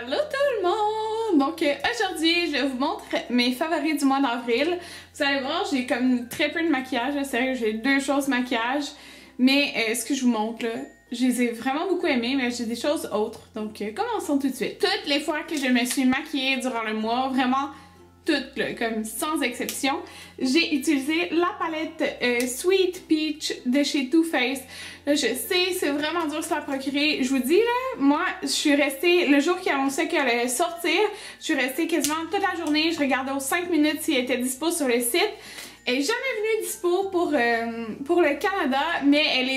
Allô tout le monde! Donc aujourd'hui, je vous montre mes favoris du mois d'avril. Vous allez voir, j'ai comme très peu de maquillage, là, sérieux, j'ai 2 choses maquillage. Mais ce que je vous montre là, je les ai vraiment beaucoup aimés, mais j'ai des choses autres. Donc commençons tout de suite. Toutes les fois que je me suis maquillée durant le mois, vraiment toutes, là, comme sans exception, j'ai utilisé la palette Sweet Peach de chez Too Faced. Là, je sais, c'est vraiment dur de se la procurer. Je vous dis, là, moi, je suis restée, le jour qu'il annonçait qu'elle allait sortir, je suis restée quasiment toute la journée. Je regardais aux 5 minutes si elle était dispo sur le site. Elle est jamais venue dispo pour le Canada, mais elle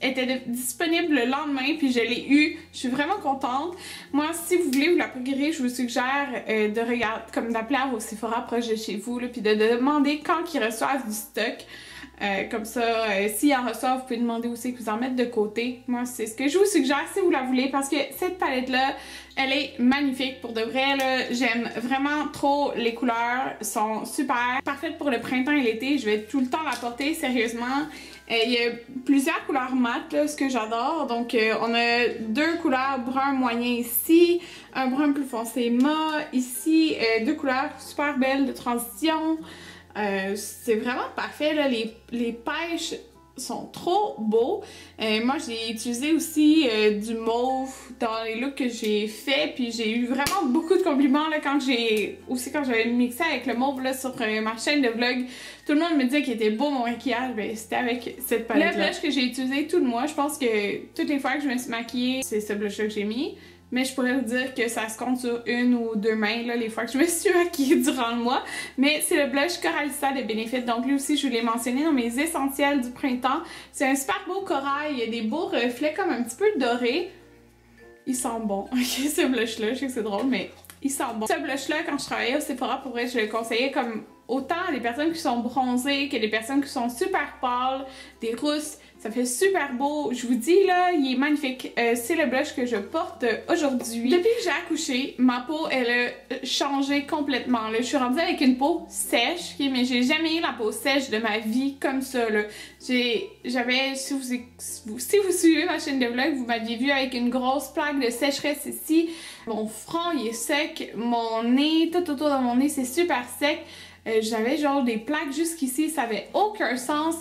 était disponible le lendemain, puis je l'ai eu. Je suis vraiment contente. Moi, si vous voulez vous la procurer, je vous suggère de regarder, comme d'appeler à vos Sephora proches de chez vous, là, puis de demander quand ils reçoivent du stock. Comme ça, s'ils en reçoivent, vous pouvez demander aussi que vous en mettez de côté. Moi, c'est ce que je vous suggère si vous la voulez, parce que cette palette-là, elle est magnifique. Pour de vrai, là, j'aime vraiment trop les couleurs. Sont super parfaites pour le printemps et l'été. Je vais tout le temps la porter, sérieusement. Il y a plusieurs couleurs mat, là, ce que j'adore. Donc, on a 2 couleurs brun moyen ici, un brun plus foncé mat ici, 2 couleurs super belles de transition. C'est vraiment parfait, là. Les pêches sont trop beaux. Moi, j'ai utilisé aussi du mauve dans les looks que j'ai fait, puis j'ai eu vraiment beaucoup de compliments là, quand j'avais mixé avec le mauve là, sur ma chaîne de vlog. Tout le monde me disait qu'il était beau mon maquillage, ben c'était avec cette palette là. Le blush que j'ai utilisé tout le mois, je pense que toutes les fois que je me suis maquillée, c'est ce blush là que j'ai mis. Mais je pourrais vous dire que ça se compte sur 1 ou 2 mains, là, les fois que je me suis maquillée durant le mois. Mais c'est le blush Coralista de Benefit. Donc lui aussi, je l'ai mentionné dans mes essentiels du printemps. C'est un super beau corail. Il y a des beaux reflets comme un petit peu dorés. Il sent bon. Ok, ce blush-là, je sais que c'est drôle, mais il sent bon. Ce blush-là, quand je travaillais au Sephora, pour vrai, je le conseillais comme autant à des personnes qui sont bronzées que des personnes qui sont super pâles, des rousses. Ça fait super beau. Je vous dis, là, il est magnifique. C'est le blush que je porte aujourd'hui. Depuis que j'ai accouché, ma peau, elle a changé complètement. Là. Je suis rendue avec une peau sèche, okay, mais j'ai jamais eu la peau sèche de ma vie comme ça. Là. J'avais, si vous suivez ma chaîne de vlog, vous m'aviez vu avec une grosse plaque de sécheresse ici. Mon front, il est sec. Mon nez, tout autour de mon nez, c'est super sec. J'avais genre des plaques jusqu'ici, ça avait aucun sens.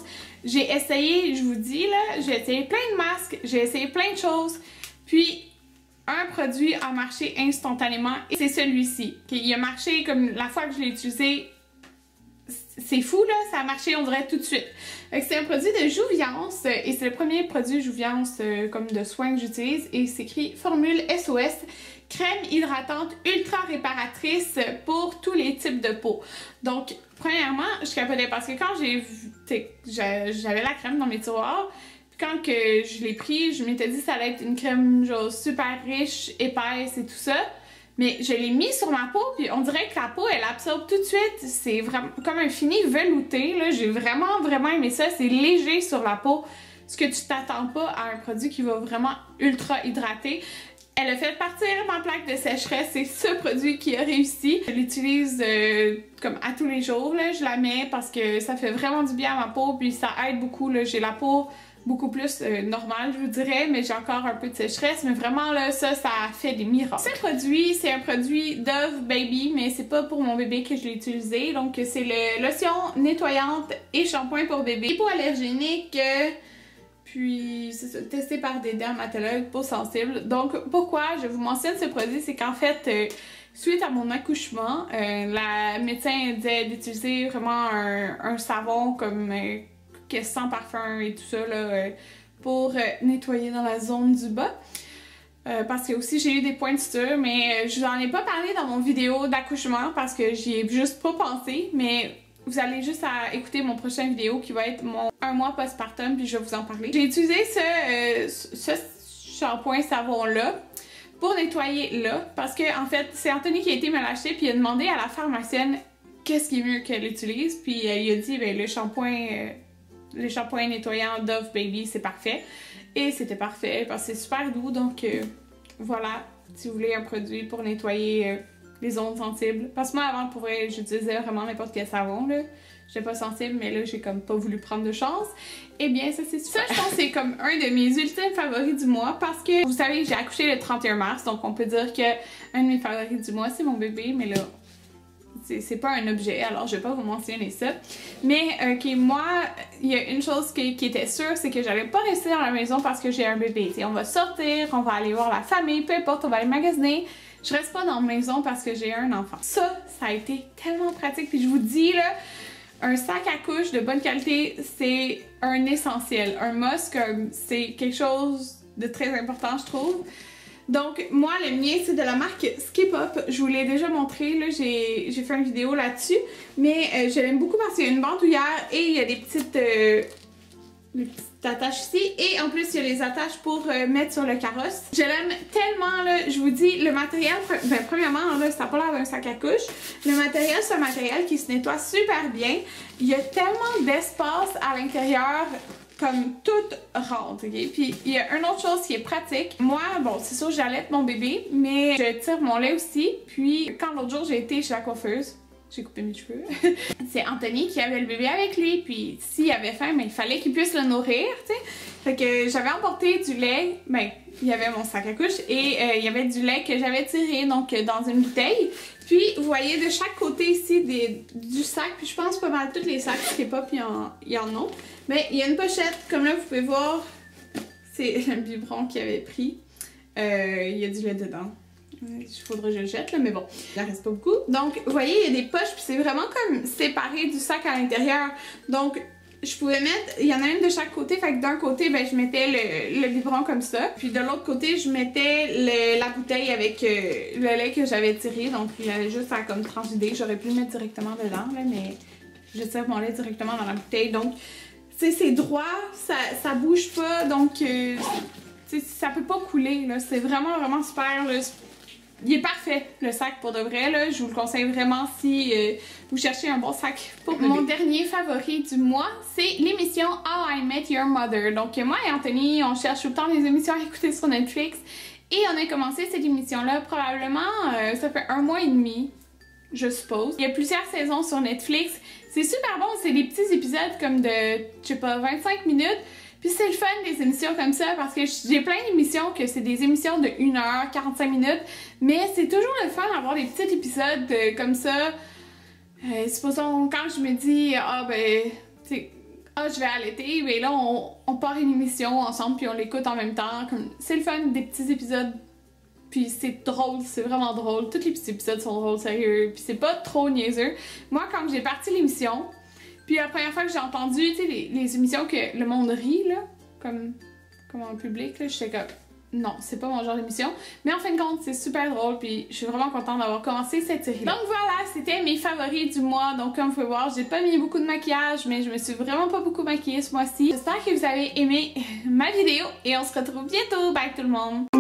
J'ai essayé, je vous dis là, j'ai essayé plein de masques, j'ai essayé plein de choses, puis un produit a marché instantanément et c'est celui-ci. Il a marché comme la fois que je l'ai utilisé, c'est fou là, ça a marché on dirait tout de suite. C'est un produit de Jouviance et c'est le premier produit Jouviance comme de soins que j'utilise et c'est écrit formule SOS. Crème hydratante ultra réparatrice pour tous les types de peau. Donc, premièrement, je capotais parce que quand j'ai vu, j'avais la crème dans mes tiroirs, puis quand que je l'ai pris, je m'étais dit que ça allait être une crème genre super riche, épaisse et tout ça. Mais je l'ai mis sur ma peau, puis on dirait que la peau, elle absorbe tout de suite. C'est vraiment comme un fini velouté, là. J'ai vraiment aimé ça. C'est léger sur la peau. Ce que tu t'attends pas à un produit qui va vraiment ultra hydrater. Elle a fait partir ma plaque de sécheresse, c'est ce produit qui a réussi. Je l'utilise comme à tous les jours, là. Je la mets parce que ça fait vraiment du bien à ma peau, puis ça aide beaucoup. J'ai la peau beaucoup plus normale, je vous dirais, mais j'ai encore un peu de sécheresse, mais vraiment là, ça fait des miracles. Ce produit, c'est un produit Dove Baby, mais c'est pas pour mon bébé que je l'ai utilisé, donc c'est le lotion nettoyante et shampoing pour bébé. Hypoallergénique. Puis, c'est ça, testé par des dermatologues peau sensible. Donc, pourquoi je vous mentionne ce produit, c'est qu'en fait, suite à mon accouchement, la médecin disait d'utiliser vraiment un savon comme sans parfum et tout ça, là, pour nettoyer dans la zone du bas. Parce que aussi j'ai eu des points de suture, mais je vous en ai pas parlé dans mon vidéo d'accouchement parce que j'y ai juste pas pensé, mais vous allez juste à écouter mon prochain vidéo qui va être mon 1 mois postpartum, puis je vais vous en parler. J'ai utilisé ce shampoing savon là pour nettoyer là, parce que en fait c'est Anthony qui a été me l'acheter, puis il a demandé à la pharmacienne qu'est-ce qui est mieux qu'elle utilise, puis il a dit ben le shampoing nettoyant Dove Baby c'est parfait, et c'était parfait parce que c'est super doux, donc voilà, si vous voulez un produit pour nettoyer les zones sensibles. Parce que moi, avant, pour vrai, j'utilisais vraiment n'importe quel savon, là. j'étais pas sensible, mais là, j'ai comme pas voulu prendre de chance. Eh bien, ça, c'est super. Ça, je pense que c'est comme un de mes ultimes favoris du mois parce que, vous savez, j'ai accouché le 31 mars, donc on peut dire que un de mes favoris du mois, c'est mon bébé, mais là, c'est pas un objet, alors je vais pas vous mentionner ça. Mais, ok, moi, il y a une chose qui était sûre, c'est que j'allais pas rester dans la maison parce que j'ai un bébé. T'sais, on va sortir, on va aller voir la famille, peu importe, on va aller magasiner. Je reste pas dans la maison parce que j'ai un enfant. Ça a été tellement pratique, puis je vous dis, là, un sac à couche de bonne qualité, c'est un essentiel. Un must, c'est quelque chose de très important, je trouve. Donc, moi, le mien, c'est de la marque Skip Up. Je vous l'ai déjà montré, là, j'ai fait une vidéo là-dessus. Mais je l'aime beaucoup parce qu'il y a une bandoulière et il y a des petites attaches ici. Et en plus, il y a les attaches pour mettre sur le carrosse. Je l'aime tellement, là, je vous dis, le matériel, ben, premièrement, là, ça n'a pas l'air d'un sac à couche. Le matériel, c'est un matériel qui se nettoie super bien. Il y a tellement d'espace à l'intérieur, comme tout rentre, ok? Puis il y a une autre chose qui est pratique. Moi, bon, c'est sûr, j'allaite mon bébé, mais je tire mon lait aussi. Puis quand l'autre jour, j'ai été chez la coiffeuse, j'ai coupé mes cheveux. C'est Anthony qui avait le bébé avec lui, puis s'il avait faim, mais il fallait qu'il puisse le nourrir, tu sais. Fait que j'avais emporté du lait, ben, il y avait mon sac à couche et il y avait du lait que j'avais tiré, donc dans une bouteille. Puis, vous voyez de chaque côté ici du sac, puis je pense pas mal tous les sacs Skip Up, il y en a. Mais il y a une pochette, comme là vous pouvez voir, c'est un biberon qu'il avait pris. Il y a du lait dedans. Il faudrait que je le jette là, mais bon, il en reste pas beaucoup. Donc, vous voyez, il y a des poches, puis c'est vraiment comme séparé du sac à l'intérieur. Donc, je pouvais mettre, il y en a une de chaque côté, fait que d'un côté, ben, je mettais le biberon comme ça, puis de l'autre côté, je mettais la bouteille avec le lait que j'avais tiré, donc il y avait juste à comme transvider. J'aurais pu le mettre directement dedans, là, mais je tire mon lait directement dans la bouteille, donc c'est droit, ça bouge pas, donc ça peut pas couler, là, c'est vraiment, vraiment super, là. Il est parfait, le sac, pour de vrai, là. Je vous le conseille vraiment si vous cherchez un bon sac pour bébé. Mon dernier favori du mois, c'est l'émission How I Met Your Mother. Donc moi et Anthony, on cherche tout le temps des émissions à écouter sur Netflix. Et on a commencé cette émission-là probablement, ça fait 1 mois et demi, je suppose. Il y a plusieurs saisons sur Netflix. C'est super bon, c'est des petits épisodes comme de, je sais pas, 25 minutes. Puis c'est le fun des émissions comme ça parce que j'ai plein d'émissions que c'est des émissions de 1 heure, 45 minutes, mais c'est toujours le fun d'avoir des petits épisodes comme ça. Supposons quand je me dis, je vais allaiter, mais là on part une émission ensemble puis on l'écoute en même temps. C'est le fun des petits épisodes, puis c'est drôle, c'est vraiment drôle. Tous les petits épisodes sont drôles, sérieux, puis c'est pas trop niaiseux. Moi quand j'ai parti l'émission, puis la première fois que j'ai entendu, tu sais, les émissions que le monde rit, là, comme en public, là, j'étais comme, non, c'est pas mon genre d'émission. Mais en fin de compte, c'est super drôle, puis je suis vraiment contente d'avoir commencé cette série-là. Donc voilà, c'était mes favoris du mois. Donc comme vous pouvez voir, j'ai pas mis beaucoup de maquillage, mais je me suis vraiment pas beaucoup maquillée ce mois-ci. J'espère que vous avez aimé ma vidéo, et on se retrouve bientôt. Bye tout le monde!